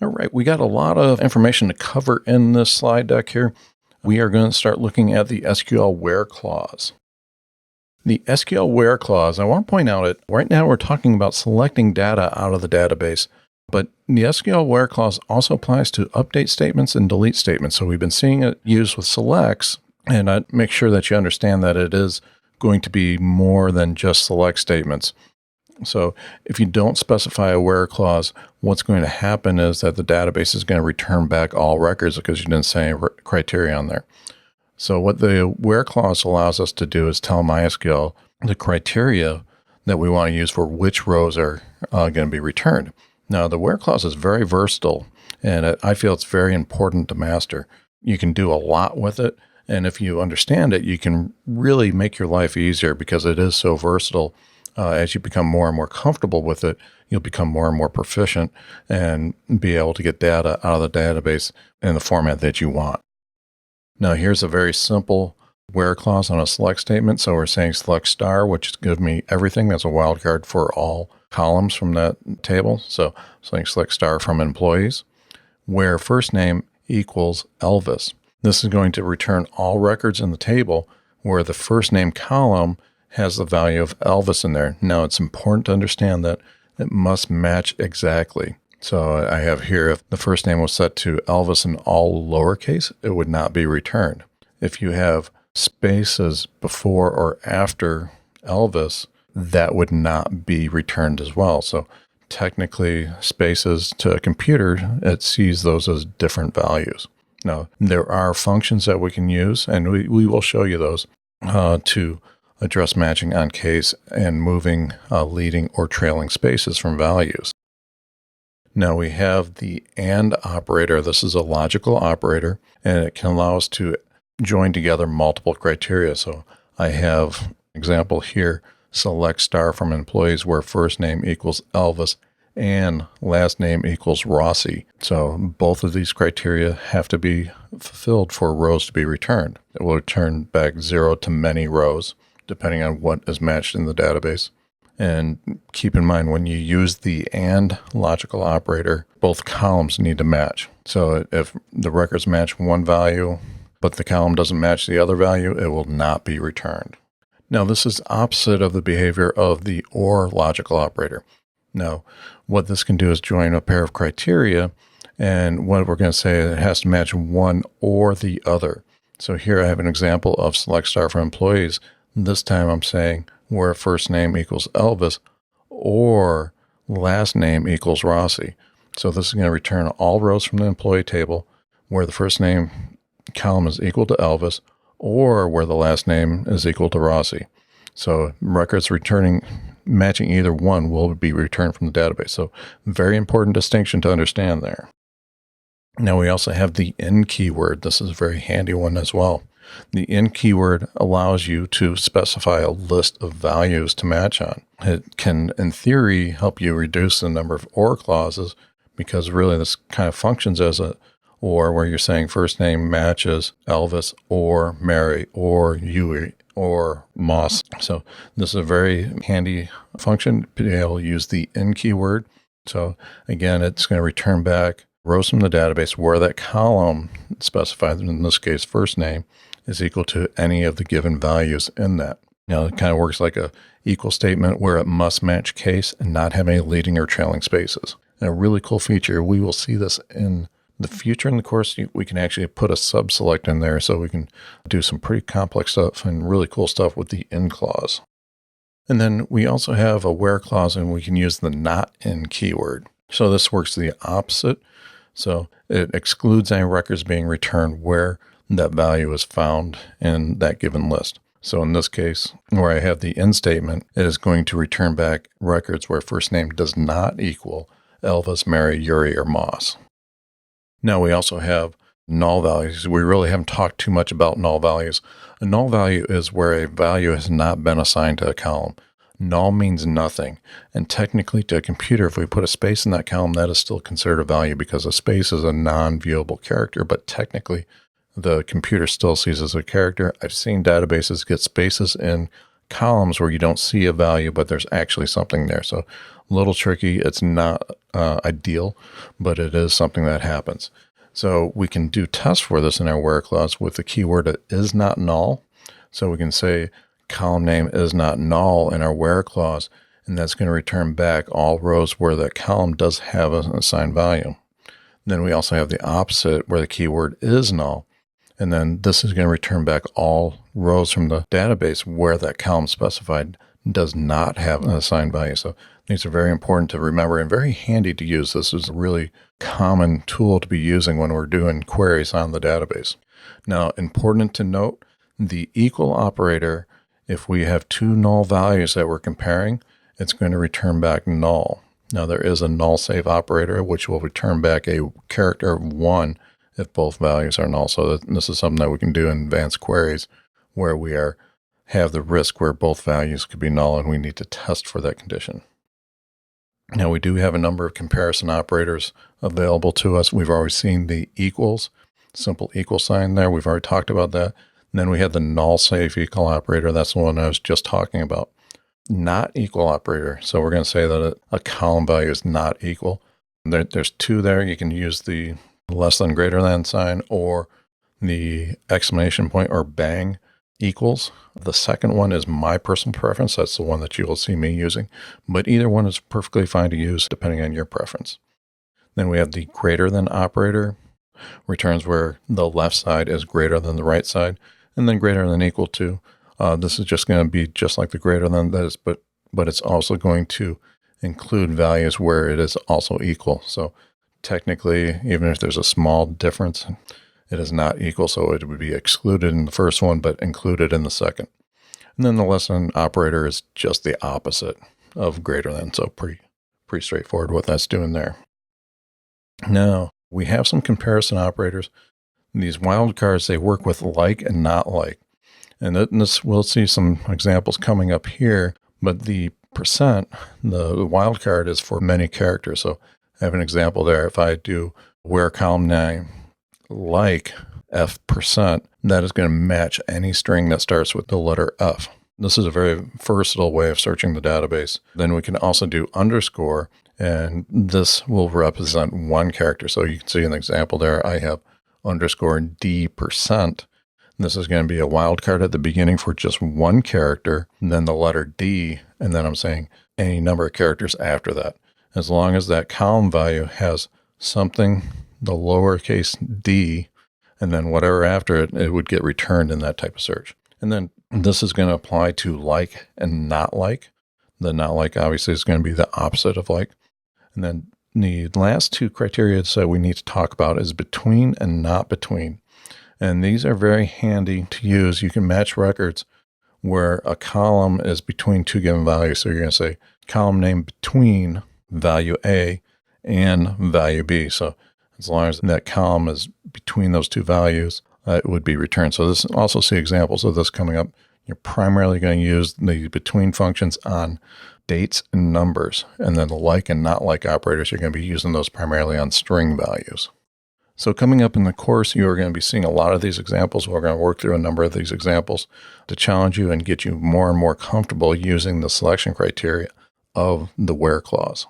All right, we got a lot of information to cover in this slide deck here. We are going to start looking at the SQL Where clause. The SQL Where clause, I want to point out right now we're talking about selecting data out of the database, but the SQL Where clause also applies to update statements and delete statements. So we've been seeing it used with selects, and I make sure that you understand that it is going to be more than just select statements. So if you don't specify a where clause, what's going to happen is that the database is going to return back all records because you didn't say criteria on there. So what the where clause allows us to do is tell MySQL the criteria that we want to use for which rows are going to be returned. Now, the where clause is very versatile, and I feel it's very important to master. You can do a lot with it, and if you understand it, you can really make your life easier because it is so versatile. As you become more and more comfortable with it, you'll become more and more proficient and be able to get data out of the database in the format that you want. Now, here's a very simple where clause on a select statement. So we're saying select star, which is give me everything. That's a wildcard for all columns from that table. So saying select star from employees, where first name equals Elvis. This is going to return all records in the table where the first name column has the value of Elvis in there. Now, it's important to understand that it must match exactly. So I have here, if the first name was set to Elvis in all lowercase, it would not be returned. If you have spaces before or after Elvis, that would not be returned as well. So technically, spaces to a computer, it sees those as different values. Now, there are functions that we can use, and we will show you those to address matching on case and moving leading or trailing spaces from values. Now we have the AND operator. This is a logical operator, and it can allow us to join together multiple criteria. So I have an example here, select star from employees where first name equals Elvis and last name equals Rossi. So both of these criteria have to be fulfilled for rows to be returned. It will return back 0 to many rows, depending on what is matched in the database. And keep in mind, when you use the AND logical operator, both columns need to match. So if the records match one value, but the column doesn't match the other value, it will not be returned. Now, this is opposite of the behavior of the OR logical operator. Now, what this can do is join a pair of criteria, and what we're going to say is it has to match one or the other. So here I have an example of select star for employees. This time I'm saying where first name equals Elvis or last name equals Rossi. So this is going to return all rows from the employee table where the first name column is equal to Elvis or where the last name is equal to Rossi. So records matching either one will be returned from the database. So very important distinction to understand there. Now we also have the in keyword. This is a very handy one as well. The in keyword allows you to specify a list of values to match on. It can, in theory, help you reduce the number of OR clauses because really this kind of functions as a OR where you're saying first name matches Elvis or Mary or Huey or Moss. So this is a very handy function to be able to use the in keyword. So again, it's going to return back rows from the database where that column specified, in this case first name, is equal to any of the given values in that. Now, it kind of works like a equal statement where it must match case and not have any leading or trailing spaces. And a really cool feature, we will see this in the future in the course. We can actually put a sub-select in there so we can do some pretty complex stuff and really cool stuff with the in clause. And then we also have a where clause, and we can use the not in keyword. So this works the opposite. So it excludes any records being returned where that value is found in that given list. So in this case, where I have the in statement, it is going to return back records where first name does not equal Elvis, Mary, Yuri, or Moss. Now we also have null values. We really haven't talked too much about null values. A null value is where a value has not been assigned to a column. Null means nothing. And technically to a computer, if we put a space in that column, that is still considered a value because a space is a non-viewable character, but technically the computer still sees as a character. I've seen databases get spaces in columns where you don't see a value, but there's actually something there. So A little tricky. It's not ideal, but it is something that happens. So we can do tests for this in our where clause with the keyword that is not null. So we can say column name is not null in our where clause, and that's going to return back all rows where that column does have an assigned value. Then we also have the opposite where the keyword is null. And then this is going to return back all rows from the database where that column specified does not have an assigned value. So these are very important to remember and very handy to use. This is a really common tool to be using when we're doing queries on the database. Now, important to note, the equal operator, if we have two null values that we're comparing, it's going to return back null. Now, there is a null save operator, which will return back a character of 1 if both values are null. So this is something that we can do in advanced queries where we have the risk where both values could be null and we need to test for that condition. Now, we do have a number of comparison operators available to us. We've already seen the equals, simple equal sign there. We've already talked about that. And then we have the null save equal operator. That's the one I was just talking about. Not equal operator. So we're going to say that a column value is not equal. There's two there. You can use the less than greater than sign or the exclamation point or bang equals. The second one is my personal preference. That's the one that you will see me using, but either one is perfectly fine to use depending on your preference. Then we have the greater than operator, returns where the left side is greater than the right side, and then greater than equal to. This is just going to be just like the greater than that is, but it's also going to include values where it is also equal. So technically, even if there's a small difference, it is not equal, so it would be excluded in the first one, but included in the second. And then the less than operator is just the opposite of greater than, so pretty straightforward what that's doing there. Now, we have some comparison operators. These wildcards, they work with like and not like. And this, we'll see some examples coming up here, but the percent, the wildcard is for many characters. So I have an example there. If I do where column name like F%, that is going to match any string that starts with the letter F. This is a very versatile way of searching the database. Then we can also do underscore, and this will represent one character. So you can see an example there. I have underscore D%. This is going to be a wildcard at the beginning for just one character, and then the letter D, and then I'm saying any number of characters after that. As long as that column value has something, the lowercase d, and then whatever after it, it would get returned in that type of search. And then this is going to apply to like and not like. The not like obviously is going to be the opposite of like. And then the last two criteria that we need to talk about is between and not between. And these are very handy to use. You can match records where a column is between two given values. So you're going to say column name between value A and value B. So as long as that column is between those two values, it would be returned. So this also see examples of this coming up. You're primarily going to use the between functions on dates and numbers. And then the like and not like operators, you're going to be using those primarily on string values. So coming up in the course, you are going to be seeing a lot of these examples. We're going to work through a number of these examples to challenge you and get you more and more comfortable using the selection criteria of the where clause.